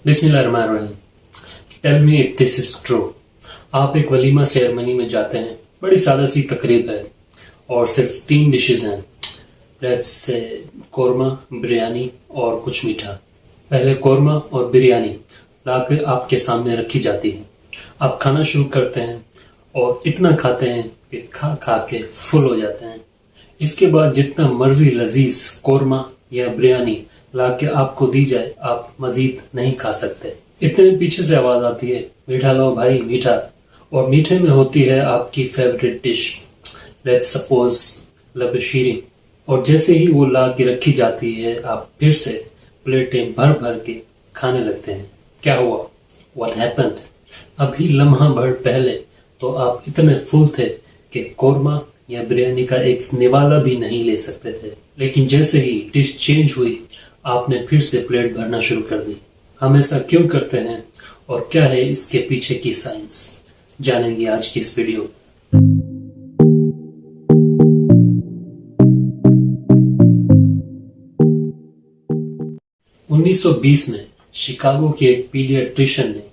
बिस्मिल्लाहिर्रहमानिर्रहीम। Tell me if this is true. आप एक वलीमा सेरेमनी में जाते हैं, बड़ी सादा सी तकरीब है और सिर्फ 3 डिशेस हैं, लेट्स से कोरमा, बिरयानी और कुछ मीठा। पहले कोरमा और बिरयानी लाकर आपके सामने रखी जाती है। आप खाना शुरू करते हैं और इतना खाते हैं कि खा खा के फुल हो जाते हैं। इसके बाद जितना मर्जी लजीज कोरमा या बिरयानी लाके आपको दी जाए, आप मजीद नहीं खा सकते। इतने पीछे से आवाज आती है, मीठा लो भाई मीठा। और मीठे में होती है आपकी फेवरेट डिश, लेट्स सपोज लबशीरी। और जैसे ही वो ला के रखी जाती है, आप फिर से प्लेटें भर भर के खाने लगते हैं। क्या हुआ? What happened? अभी लम्हा भर पहले तो आप इतने फुल थे कि कोरमा या बिरयानी का एक निवाला भी नहीं ले सकते थे। लेकिन जैसे ही डिश चेंज हुई, आपने फिर से प्लेट भरना शुरू कर दी। हम ऐसा क्यों करते हैं और क्या है इसके पीछे की साइंस, जानेंगे आज की इस वीडियो। उन्नीस सौ 20 में शिकागो के एक पीडियाट्रिशियन ने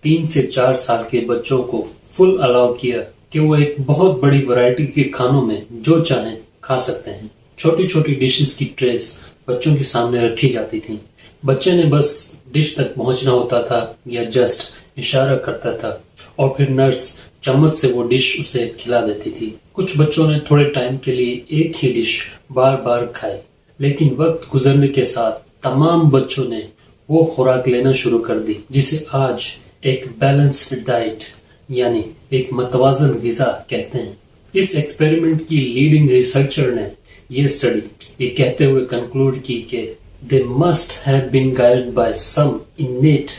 3 से 4 साल के बच्चों को फुल अलाउ किया कि वो एक बहुत बड़ी वैरायटी के खानों में जो चाहें खा सकते हैं। छोटी छोटी डिशेस की ट्रेस बच्चों के सामने रखी जाती थी। बच्चे ने बस डिश तक पहुंचना होता था या जस्ट इशारा करता था और फिर नर्स चम्मच से वो डिश उसे खिला देती थी। कुछ बच्चों ने थोड़े टाइम के लिए एक ही डिश बार बार खाई, लेकिन वक्त गुजरने के साथ तमाम बच्चों ने वो खुराक लेना शुरू कर दी जिसे आज एक बैलेंस्ड डाइट यानी एक मतवाजन गिजा कहते हैं। इस एक्सपेरिमेंट की लीडिंग रिसर्चर ने ये स्टडी ये कहते हुए कंक्लूड की कि they must have been guided by some innate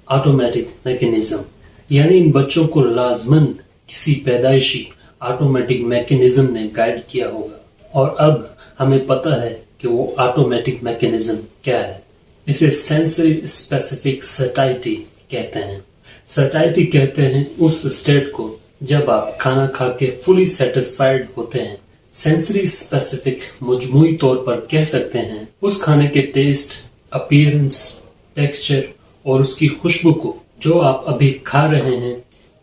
automatic mechanism, यानी इन बच्चों को लाजमन किसी पैदाइशी ऑटोमेटिक मैकेनिज्म ने गाइड किया होगा। और अब हमें पता है कि वो ऑटोमेटिक मैकेनिज्म क्या है। इसे सेंसरी स्पेसिफिक सैटिस्फैक्शन कहते हैं। सैटिस्फैक्शन कहते हैं उस स्टेट को जब आप खाना खा के फुली सेटिस्फाइड होते हैं। सेंसरी स्पेसिफिक मजमूई तौर पर कह सकते हैं उस खाने के टेस्ट, अपीयरेंस, टेक्सचर और उसकी खुशबू को जो आप अभी खा रहे हैं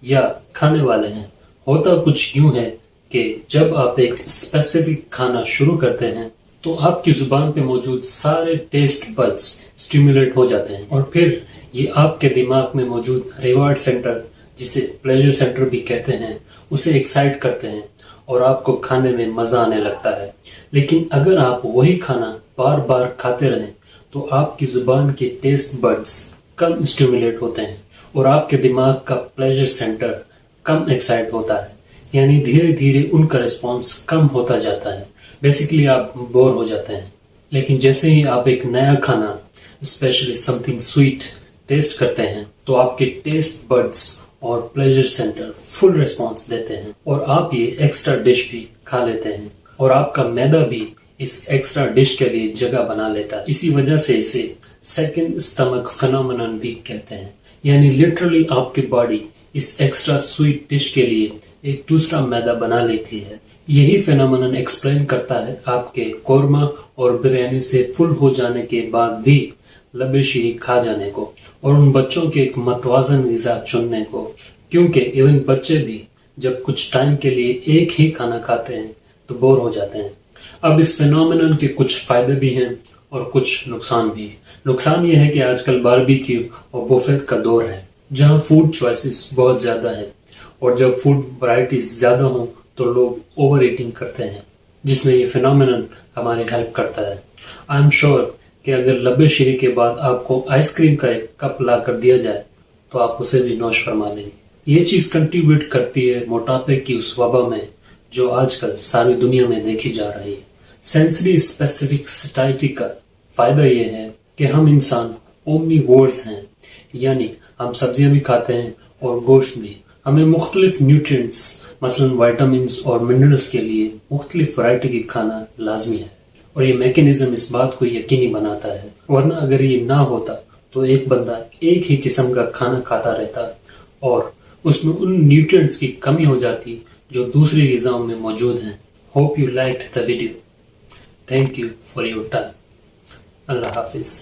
या खाने वाले हैं। होता कुछ यूं है कि जब आप एक स्पेसिफिक खाना शुरू करते हैं तो आपकी जुबान पे मौजूद सारे टेस्ट बड्स स्टिमुलेट हो जाते हैं और फिर ये आपके दिमाग में मौजूद रिवार्ड सेंटर, जिसे प्लेजर सेंटर भी कहते हैं, उसे एक्साइट करते हैं और आपको खाने में मजा आने लगता है। लेकिन अगर आप वही खाना बार बार खाते रहें तो आपकी जुबान के टेस्ट बड्स कम स्टिमुलेट होते हैं और आपके दिमाग का प्लेजर सेंटर कम एक्साइट होता है, यानी धीरे धीरे उनका रिस्पॉन्स कम होता जाता है। बेसिकली आप बोर हो जाते हैं। लेकिन जैसे ही आप एक नया खाना, स्पेशली समथिंग स्वीट, टेस्ट करते हैं तो आपके टेस्ट बड्स और प्लेजर सेंटर फुल रिस्पॉन्स देते हैं और आप ये एक्स्ट्रा डिश भी खा लेते हैं और आपका मैदा भी इस एक्स्ट्रा डिश के लिए जगह बना लेता है। इसी वजह से इसे सेकंड स्टमक फिनोमेनन भी कहते हैं, यानी लिटरली आपकी बॉडी इस एक्स्ट्रा स्वीट डिश के लिए एक दूसरा मैदा बना लेती है। यही फिनोमेनन एक्सप्लेन करता है आपके कोरमा और बिरयानी से फुल हो जाने के बाद भी लबेशीरी खा जाने को और उन बच्चों के एक मतवाजन गिज़ा चुनने को, क्योंकि इवन बच्चे भी जब कुछ टाइम के लिए एक ही खाना खाते हैं तो बोर हो जाते हैं। अब इस फिनोमेनन के कुछ फायदे भी हैं और कुछ नुकसान भी। नुकसान ये है कि आजकल बारबेक्यू और बुफेट का दौर है, जहां फूड चॉइसेस बहुत ज्यादा है और जब फूड वैरायटीज ज्यादा हो तो लोग ओवर ईटिंग करते हैं, जिसमें ये फिनोमेनन हमारी हेल्प करता है। आई एम श्योर कि अगर लबेशीरी के बाद आपको आइसक्रीम का एक कप ला कर दिया जाए तो आप उसे भी नोश फरमा लेंगे। ये चीज कंट्रीब्यूट करती है मोटापे की उस वबा में जो आजकल सारी दुनिया में देखी जा रही है। सेंसरी स्पेसिफिक सैटिस्फैक्शन का फायदा यह है कि हम इंसान ओमनीवोर्स हैं, यानी हम सब्जियां भी खाते हैं और गोश्त भी। हमें मुख्तलिफ न्यूट्रिएंट्स मसलन विटामिन्स और मिनरल्स के लिए मुख्तलिफ वैरायटी की खाना लाजमी है और ये मैकेनिज्म इस बात को यकीनी बनाता है। वरना अगर ये ना होता तो एक बंदा एक ही किस्म का खाना खाता रहता और उसमें उन न्यूट्रिएंट्स की कमी हो जाती जो दूसरी ग़िज़ाओं में मौजूद हैं। Hope you liked the video. Thank you for your time. Allah Hafiz.